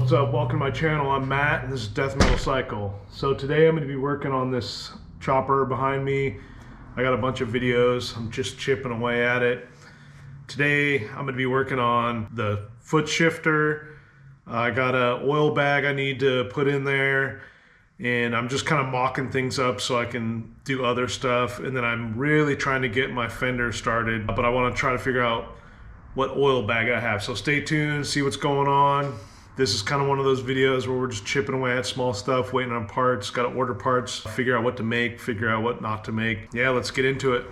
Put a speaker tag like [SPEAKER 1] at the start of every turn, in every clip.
[SPEAKER 1] What's up? Welcome to my channel. I'm Matt and this is Death Metal Cycle. So today I'm going to be working on this chopper behind me. I got a bunch of videos. I'm just chipping away at it. Today I'm going to be working on the foot shifter. I got an oil bag I need to put in there, and I'm just kind of mocking things up so I can do other stuff. And then I'm really trying to get my fender started, but I want to try to figure out what oil bag I have. So stay tuned, see what's going on. This is kind of one of those videos where we're just chipping away at small stuff, waiting on parts, got to order parts, figure out what to make, figure out what not to make. Yeah, let's get into it.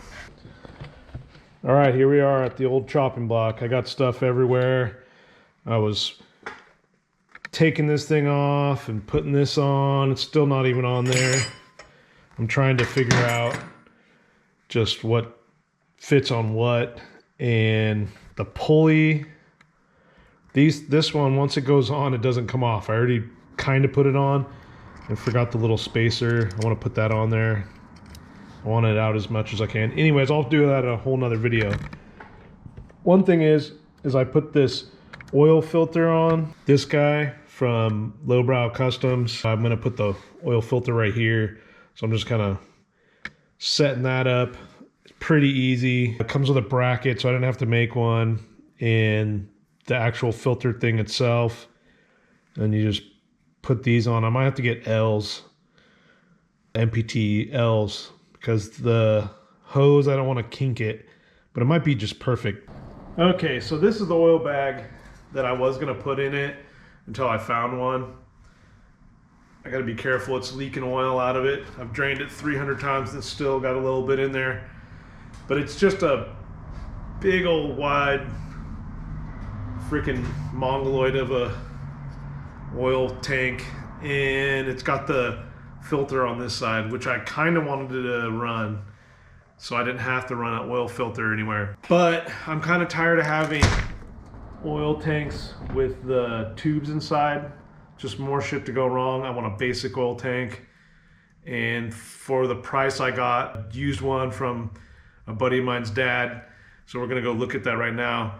[SPEAKER 1] All right, here we are at the old chopping block. I got stuff everywhere. I was taking this thing off and putting this on. It's still not even on there. I'm trying to figure out just what fits on what. And the pulley, this one, once it goes on, it doesn't come off. I already kind of put it on and forgot the little spacer. I want to put that on there. I want it out as much as I can. Anyways, I'll do that in a whole nother video. One thing is I put this oil filter on. This guy from Lowbrow Customs. I'm going to put the oil filter right here. So I'm just kind of setting that up. It's pretty easy. It comes with a bracket, so I didn't have to make one. And the actual filter thing itself, and you just put these on. I might have to get L's, MPT L's, because the hose, I don't want to kink it, but it might be just perfect. Okay, so this is the oil bag that I was going to put in it until I found one. I got to be careful, it's leaking oil out of it. I've drained it 300 times and still got a little bit in there, but it's just a big old wide freaking mongoloid of a oil tank, and it's got the filter on this side, which I kind of wanted to run so I didn't have to run an oil filter anywhere. But I'm kind of tired of having oil tanks with the tubes inside. Just more shit to go wrong. I want a basic oil tank, and for the price I got, used one from a buddy of mine's dad, so we're gonna go look at that right now.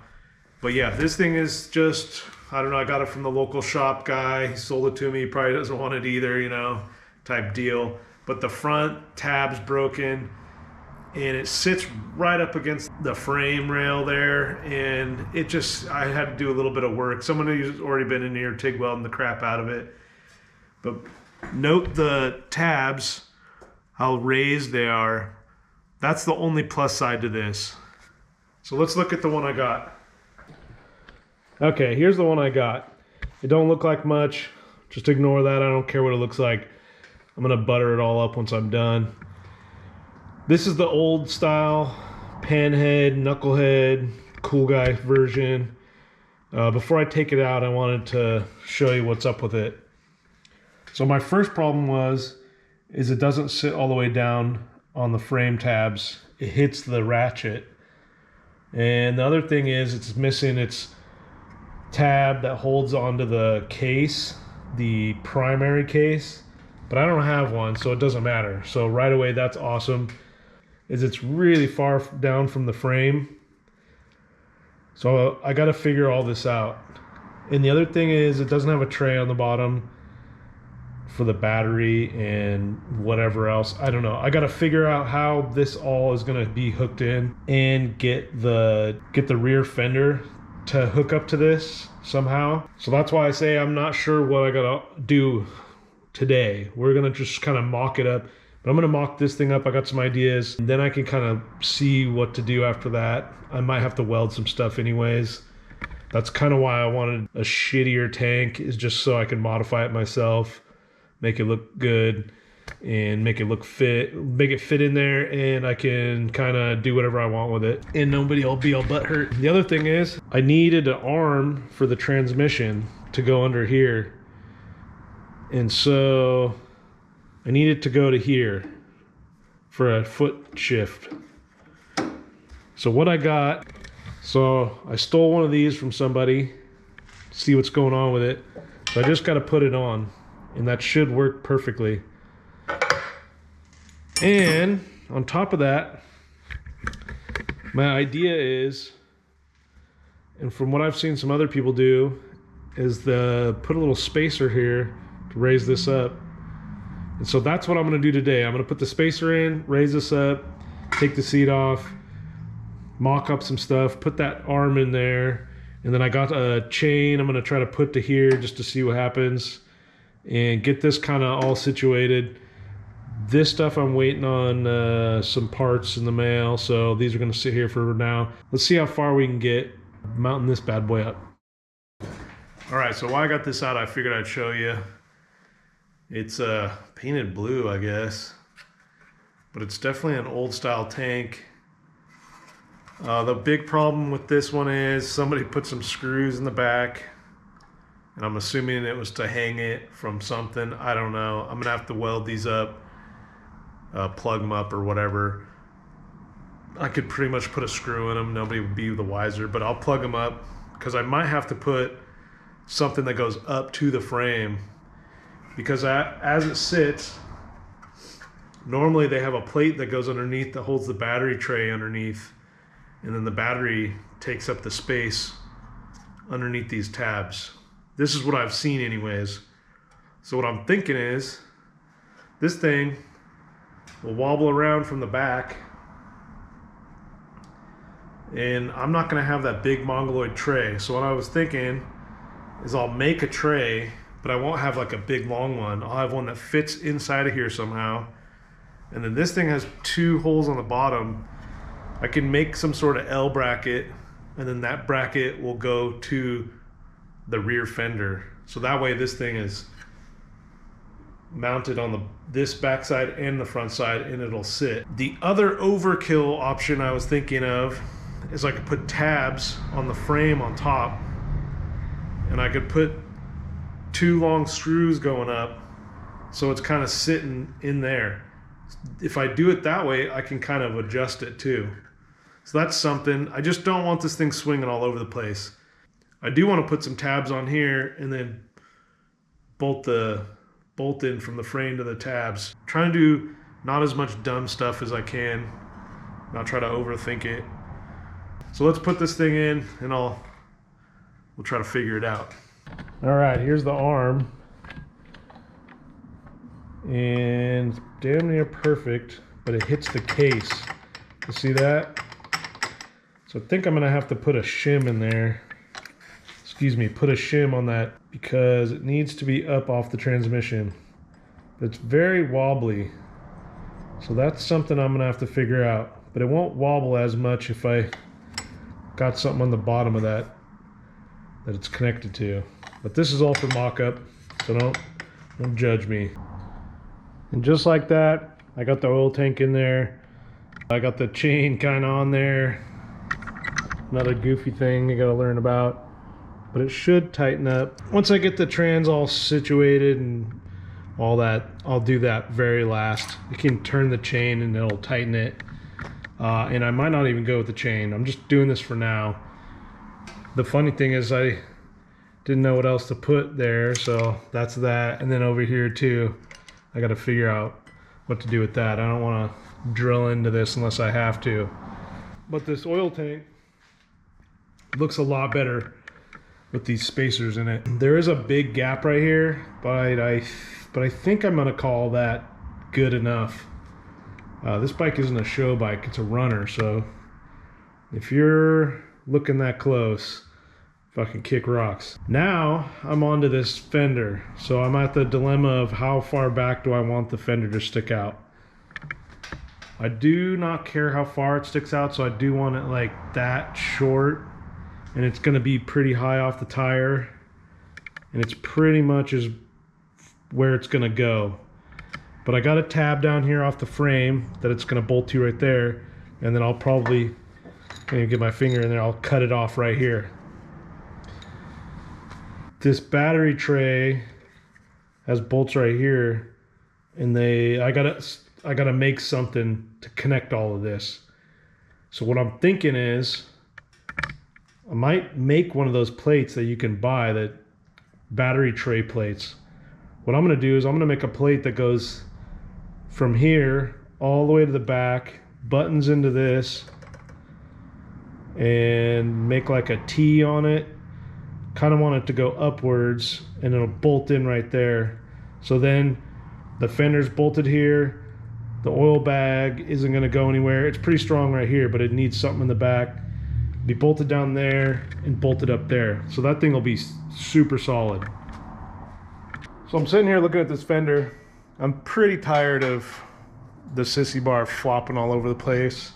[SPEAKER 1] But yeah, this thing is just, I don't know, I got it from the local shop guy. He sold it to me. He probably doesn't want it either, you know, type deal. But the front tab's broken, and it sits right up against the frame rail there. And it just, I had to do a little bit of work. Someone who's already been in here TIG welding the crap out of it. But note the tabs, how raised they are. That's the only plus side to this. So let's look at the one I got. Okay, here's the one I got. It don't look like much. Just ignore that. I don't care what it looks like. I'm gonna butter it all up once I'm done. This is the old style Panhead, Knucklehead, cool guy version. Before I take it out, I wanted to show you what's up with it. So my first problem is it doesn't sit all the way down on the frame tabs. It hits the ratchet. And the other thing is it's missing its tab that holds onto the case, the primary case, but I don't have one, so it doesn't matter. So right away, that's awesome. It's really far down from the frame, so I got to figure all this out. And the other thing is it doesn't have a tray on the bottom for the battery and whatever else. I don't know. I got to figure out how this all is going to be hooked in, and get the rear fender to hook up to this somehow. So that's why I say I'm not sure what I gotta do today. We're gonna just kind of mock it up, but I'm gonna mock this thing up. I got some ideas, and then I can kind of see what to do after that. I might have to weld some stuff anyways. That's kind of why I wanted a shittier tank, is just so I can modify it myself, make it look good, and make it fit in there, and I can kind of do whatever I want with it, and nobody will be all butthurt. The other thing is I needed an arm for the transmission to go under here, and so I needed to go to here for a foot shift. So what I got, so I stole one of these from somebody, see what's going on with it. So I just got to put it on, and that should work perfectly. And on top of that, my idea is, and from what I've seen some other people do, is put a little spacer here to raise this up. And so that's what I'm gonna do today. I'm gonna put the spacer in, raise this up, take the seat off, mock up some stuff, put that arm in there, and then I got a chain I'm gonna try to put to here just to see what happens and get this kind of all situated. This stuff I'm waiting on some parts in the mail, so these are gonna sit here for now. Let's see how far we can get mounting this bad boy up. All right, so while I got this out, I figured I'd show you. It's painted blue, I guess, but it's definitely an old style tank. The big problem with this one is somebody put some screws in the back, and I'm assuming it was to hang it from something. I don't know. I'm gonna have to weld these up, plug them up or whatever. I could pretty much put a screw in them. Nobody would be the wiser, but I'll plug them up because I might have to put something that goes up to the frame, because as it sits, normally they have a plate that goes underneath that holds the battery tray underneath, and then the battery takes up the space underneath these tabs. This is what I've seen anyways. So what I'm thinking is this thing will wobble around from the back, and I'm not gonna have that big mongoloid tray. So what I was thinking is I'll make a tray, but I won't have like a big long one. I'll have one that fits inside of here somehow. And then this thing has two holes on the bottom. I can make some sort of L bracket, and then that bracket will go to the rear fender. So that way this thing is mounted on this backside and the front side, and it'll sit. The other overkill option I was thinking of is I could put tabs on the frame on top, and I could put two long screws going up, so it's kind of sitting in there. If I do it that way, I can kind of adjust it too. So that's something. I just don't want this thing swinging all over the place. I do want to put some tabs on here and then bolt in from the frame to the tabs. Trying to do not as much dumb stuff as I can, not try to overthink it. So let's put this thing in, and we'll try to figure it out. All right, here's the arm, and damn near perfect, but it hits the case. You see that? So I think I'm gonna have to put a shim in there. Excuse me, put a shim on that, because it needs to be up off the transmission. It's very wobbly, so that's something I'm gonna have to figure out. But it won't wobble as much if I got something on the bottom of that it's connected to. But this is all for mock-up, so don't judge me. And just like that, I got the oil tank in there. I got the chain kind of on there. Another goofy thing you gotta learn about, but it should tighten up. Once I get the trans all situated and all that, I'll do that very last. You can turn the chain and it'll tighten it. And I might not even go with the chain. I'm just doing this for now. The funny thing is I didn't know what else to put there, so that's that. And then over here too, I got to figure out what to do with that. I don't want to drill into this unless I have to. But this oil tank looks a lot better with these spacers in it. There is a big gap right here, but I think I'm gonna call that good enough. This bike isn't a show bike, it's a runner, so if you're looking that close, fucking kick rocks. Now I'm onto this fender, so I'm at the dilemma of how far back do I want the fender to stick out. I do not care how far it sticks out, so I do want it like that short, and it's gonna be pretty high off the tire, and it's pretty much is where it's gonna go. But I got a tab down here off the frame that it's gonna bolt to right there, and then I'll probably, can't even get my finger in there, I'll cut it off right here. This battery tray has bolts right here, and I gotta make something to connect all of this. So what I'm thinking is, I might make one of those plates that you can buy, that battery tray plates. What I'm gonna do is I'm gonna make a plate that goes from here all the way to the back, buttons into this, and make like a T on it, kind of want it to go upwards, and it'll bolt in right there. So then the fender's bolted here. The oil bag isn't going to go anywhere. It's pretty strong right here, but it needs something in the back. Be bolted down there and bolted up there. So that thing will be super solid. So I'm sitting here looking at this fender. I'm pretty tired of the sissy bar flopping all over the place.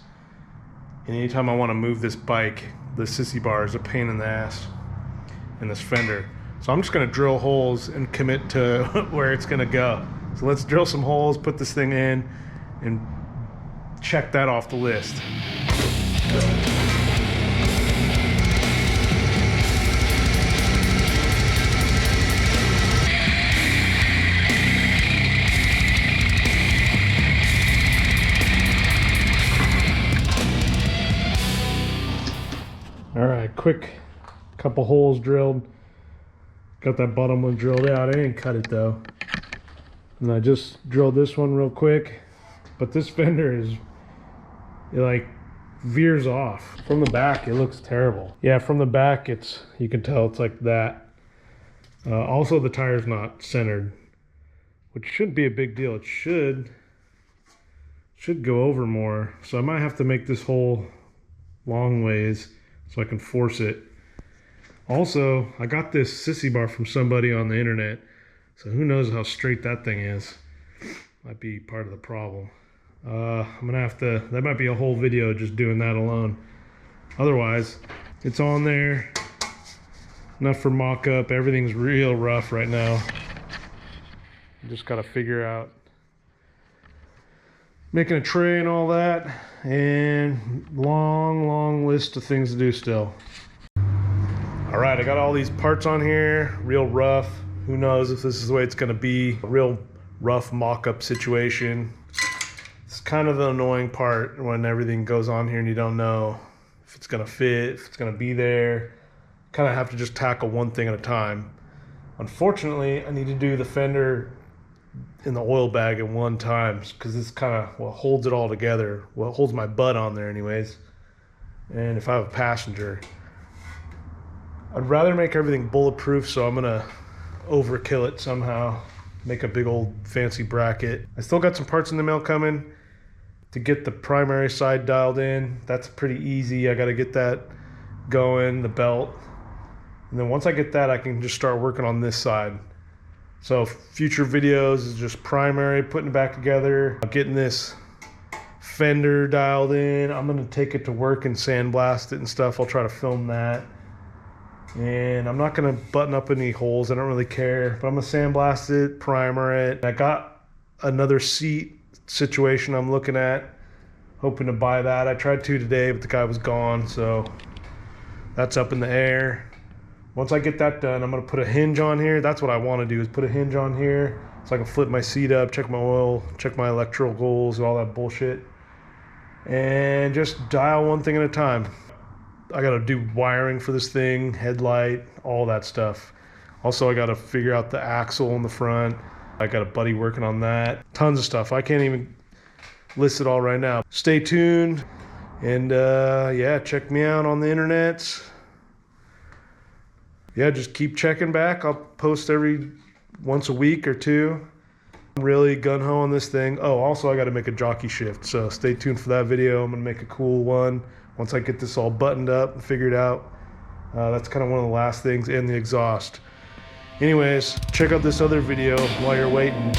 [SPEAKER 1] And anytime I want to move this bike, the sissy bar is a pain in the ass in this fender. So I'm just going to drill holes and commit to where it's going to go. So let's drill some holes, put this thing in, and check that off the list. All right, quick couple holes drilled. Got that bottom one drilled out. I didn't cut it though. And I just drilled this one real quick. But this fender is, it like veers off. From the back, it looks terrible. Yeah, from the back, you can tell it's like that. Also, the tire's not centered, which shouldn't be a big deal. It should go over more. So I might have to make this hole long ways so I can force it. Also, I got this sissy bar from somebody on the internet, so who knows how straight that thing is. Might be part of the problem. I'm gonna have to, that might be a whole video just doing that alone. Otherwise, it's on there. Enough for mock-up. Everything's real rough right now. Just gotta figure out making a tray and all that, and long list of things to do still. All right, I got all these parts on here, real rough. Who knows if this is the way it's gonna be. A real rough mock-up situation. It's kind of the annoying part when everything goes on here and you don't know if it's gonna fit, if it's gonna be there. Kind of have to just tackle one thing at a time. Unfortunately, I need to do the fender in the oil bag at one time, because this kind of what holds it all together. Well, it holds my butt on there anyways. And if I have a passenger, I'd rather make everything bulletproof, so I'm gonna overkill it somehow, make a big old fancy bracket. I still got some parts in the mail coming to get the primary side dialed in. That's pretty easy. I got to get that going, the belt. And then once I get that, I can just start working on this side. So future videos is just primary, putting it back together, getting this fender dialed in. I'm gonna take it to work and sandblast it and stuff. I'll try to film that. And I'm not gonna button up any holes, I don't really care, but I'm gonna sandblast it, primer it. I got another seat situation I'm looking at, hoping to buy that. I tried to today, but the guy was gone, so that's up in the air. Once I get that done, I'm gonna put a hinge on here. That's what I wanna do, is put a hinge on here so I can flip my seat up, check my oil, check my electricals, all that bullshit. And just dial one thing at a time. I gotta do wiring for this thing, headlight, all that stuff. Also, I gotta figure out the axle in the front. I got a buddy working on that. Tons of stuff. I can't even list it all right now. Stay tuned, and yeah, check me out on the internet. Yeah, just keep checking back. I'll post every once a week or two. I'm really gung-ho on this thing. Oh, also I gotta make a jockey shift, so stay tuned for that video. I'm gonna make a cool one once I get this all buttoned up and figured out. That's kind of one of the last things, and the exhaust. Anyways, check out this other video while you're waiting.